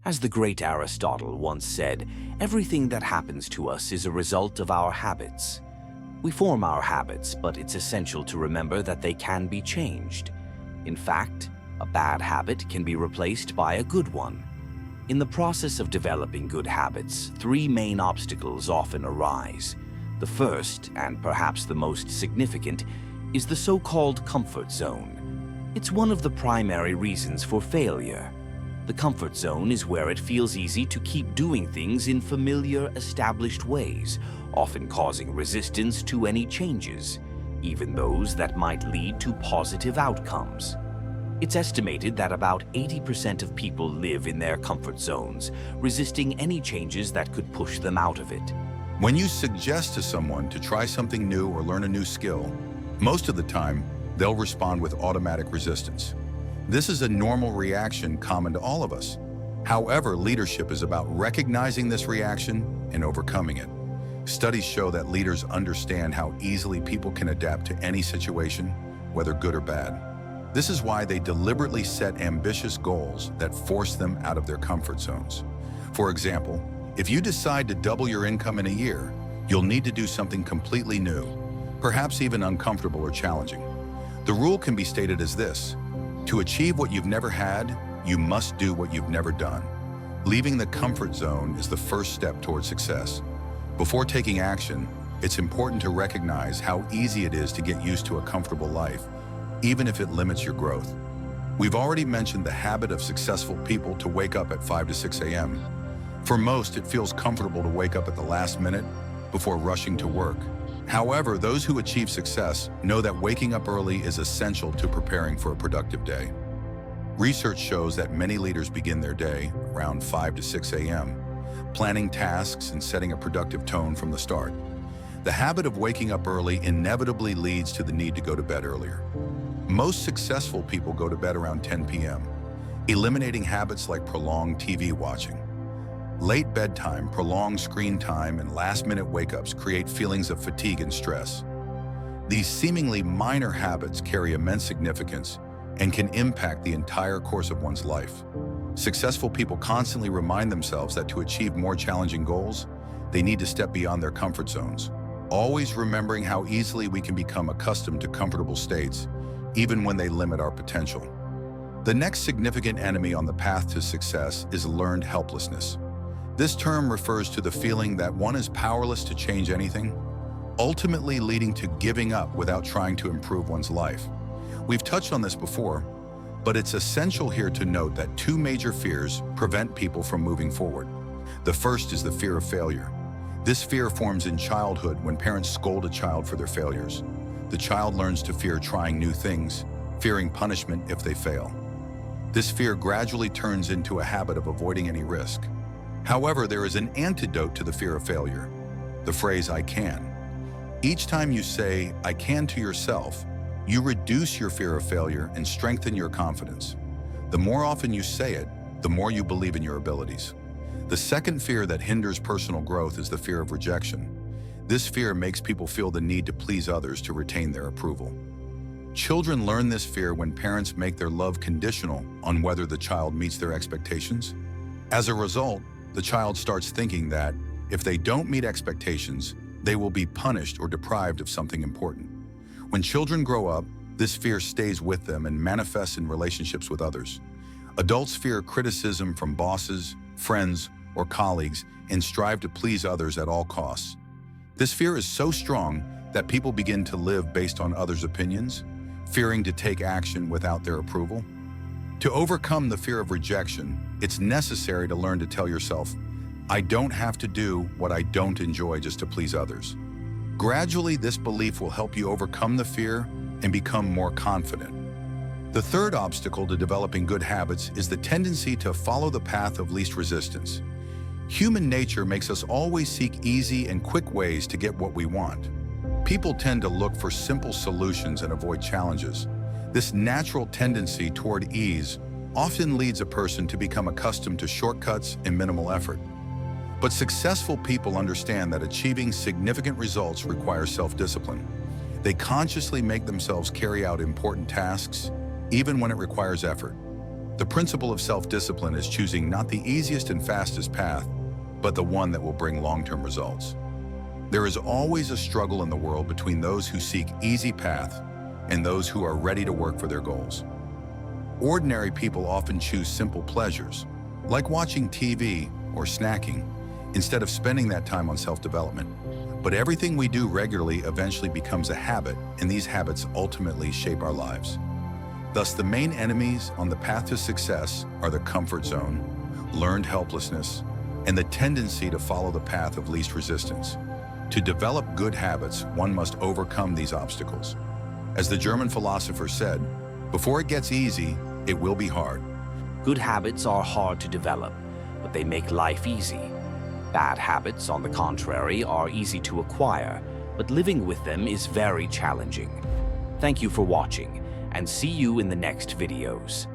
As the great Aristotle once said, everything that happens to us is a result of our habits. We form our habits, but it's essential to remember that they can be changed. In fact, a bad habit can be replaced by a good one. In the process of developing good habits, three main obstacles often arise. The first, and perhaps the most significant, is the so-called comfort zone. It's one of the primary reasons for failure. The comfort zone is where it feels easy to keep doing things in familiar, established ways, often causing resistance to any changes, even those that might lead to positive outcomes. It's estimated that about 80% of people live in their comfort zones, resisting any changes that could push them out of it. When you suggest to someone to try something new or learn a new skill, most of the time, they'll respond with automatic resistance. This is a normal reaction common to all of us. However, leadership is about recognizing this reaction and overcoming it. Studies show that leaders understand how easily people can adapt to any situation, whether good or bad. This is why they deliberately set ambitious goals that force them out of their comfort zones. For example, if you decide to double your income in a year, you'll need to do something completely new, perhaps even uncomfortable or challenging. The rule can be stated as this: to achieve what you've never had, you must do what you've never done. Leaving the comfort zone is the first step toward success. Before taking action, it's important to recognize how easy it is to get used to a comfortable life, even if it limits your growth. We've already mentioned the habit of successful people to wake up at 5 to 6 a.m. For most, it feels comfortable to wake up at the last minute before rushing to work. However, those who achieve success know that waking up early is essential to preparing for a productive day. Research shows that many leaders begin their day around 5 to 6 a.m., planning tasks and setting a productive tone from the start. The habit of waking up early inevitably leads to the need to go to bed earlier. Most successful people go to bed around 10 p.m., eliminating habits like prolonged TV watching. Late bedtime, prolonged screen time, and last-minute wake-ups create feelings of fatigue and stress. These seemingly minor habits carry immense significance and can impact the entire course of one's life. Successful people constantly remind themselves that to achieve more challenging goals, they need to step beyond their comfort zones, always remembering how easily we can become accustomed to comfortable states, even when they limit our potential. The next significant enemy on the path to success is learned helplessness. This term refers to the feeling that one is powerless to change anything, ultimately leading to giving up without trying to improve one's life. We've touched on this before, but it's essential here to note that two major fears prevent people from moving forward. The first is the fear of failure. This fear forms in childhood when parents scold a child for their failures. The child learns to fear trying new things, fearing punishment if they fail. This fear gradually turns into a habit of avoiding any risk. However, there is an antidote to the fear of failure: the phrase "I can." Each time you say "I can" to yourself, you reduce your fear of failure and strengthen your confidence. The more often you say it, the more you believe in your abilities. The second fear that hinders personal growth is the fear of rejection. This fear makes people feel the need to please others to retain their approval. Children learn this fear when parents make their love conditional on whether the child meets their expectations. As a result, the child starts thinking that if they don't meet expectations, they will be punished or deprived of something important. When children grow up, this fear stays with them and manifests in relationships with others. Adults fear criticism from bosses, friends, or colleagues and strive to please others at all costs. This fear is so strong that people begin to live based on others' opinions, fearing to take action without their approval. To overcome the fear of rejection, it's necessary to learn to tell yourself, "I don't have to do what I don't enjoy just to please others." Gradually, this belief will help you overcome the fear and become more confident. The third obstacle to developing good habits is the tendency to follow the path of least resistance. Human nature makes us always seek easy and quick ways to get what we want. People tend to look for simple solutions and avoid challenges. This natural tendency toward ease often leads a person to become accustomed to shortcuts and minimal effort. But successful people understand that achieving significant results requires self-discipline. They consciously make themselves carry out important tasks, even when it requires effort. The principle of self-discipline is choosing not the easiest and fastest path, but the one that will bring long-term results. There is always a struggle in the world between those who seek easy path and those who are ready to work for their goals. Ordinary people often choose simple pleasures, like watching TV or snacking, instead of spending that time on self-development. But everything we do regularly eventually becomes a habit, and these habits ultimately shape our lives. Thus, the main enemies on the path to success are the comfort zone, learned helplessness, and the tendency to follow the path of least resistance. To develop good habits, one must overcome these obstacles. As the German philosopher said, before it gets easy, it will be hard. Good habits are hard to develop, but they make life easy. Bad habits, on the contrary, are easy to acquire, but living with them is very challenging. Thank you for watching, and see you in the next videos.